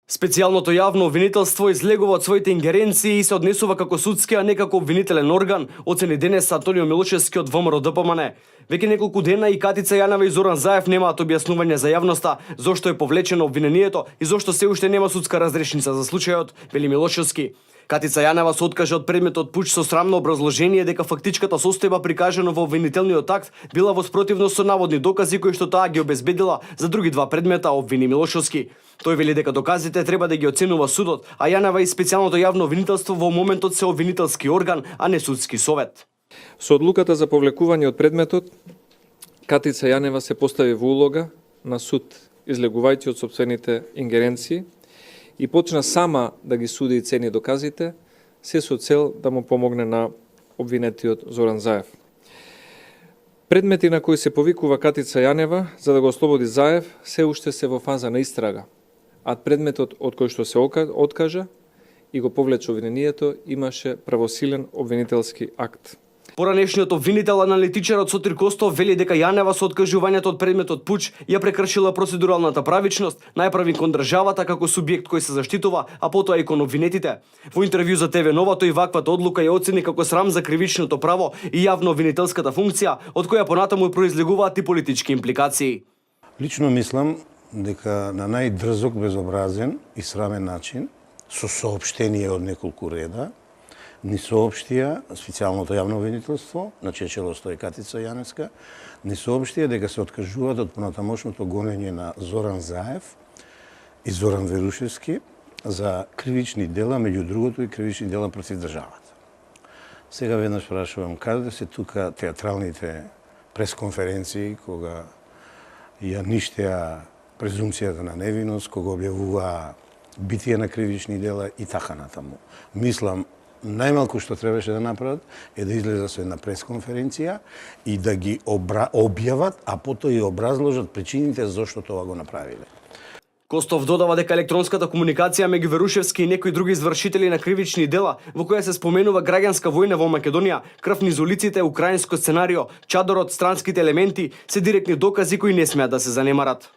Специјалното јавно обвинителство излегува од своите ингеренции и се однесува како судски, а не како обвинителен орган, оцени денес Антонио Милошевски од ВМРО ДПМН. Веќе неколку дена и Катица Јанева и Зоран Заев немаат објаснување за јавноста зошто е повлечено обвинението и зошто се уште нема судска разрешница за случајот, вели Милошевски. Катица Јанева се откаже од предметот пуч со срамно образложение дека фактичката состојба прикажана во обвинителниот акт била во спротивност со наводни докази кои што таа ги обезбедила за други два предмета, обвини Милошевски. Тој вели дека доказите треба да ги оценува судот, а Јанева и специјалното јавно обвинителство во моментот се обвинителски орган, а не судски совет. Со одлуката за повлекување од предметот, Катица Јанева се постави во улога на суд, излегувајќи од сопствените ингеренции, и почна сама да ги суди и цени доказите, се со цел да му помогне на обвинетиот Зоран Заев. Предмети на кои се повикува Катица Јанева за да го ослободи Заев се уште се во фаза на истрага, а предметот од кој што се откажа и го повлече обвинението имаше правосилен обвинителски акт. Поранешниот обвинител, аналитичарот Сотир Костов, вели дека Јанева со откажувањето од предметот пуч ја прекршила процедуралната правичност, најпрви кон државата како субјект кој се заштитува, а потоа и кон обвинетите. Во интервју за ТВ Нова тој ваквата одлука ја оцени како срам за кривичното право и јавно обвинителската функција, од која понатаму произлегуваат и политички импликации. Лично мислам дека на најдрзок, безобразен и срамен начин, со соопштение од неколку реда, ни соопштија специјалното јавно обвинителство, на чие чело стои Катица Јаневска, ни соопштија дека се откажуваат од понатамошното гонење на Зоран Заев и Зоран Верушевски за кривични дела, меѓу другото и кривични дела против државата. Сега веднаш прашувам, каде се тука театралните пресконференции кога ја ништеа презумцијата на невиност, кога објавуваа битие на кривични дела и така натаму. Мислам, најмалку што требаше да направат е да излезат со една пресконференција и да ги објават, а потоа и образложат причините зошто тоа го направиле. Костов додава дека електронската комуникација меѓу Верушевски и некои други извршители на кривични дела, во која се споменува граѓанска војна во Македонија, крв низ улиците, украинско сценарио, чадорот, странските елементи, се директни докази кои не смеат да се занемарат.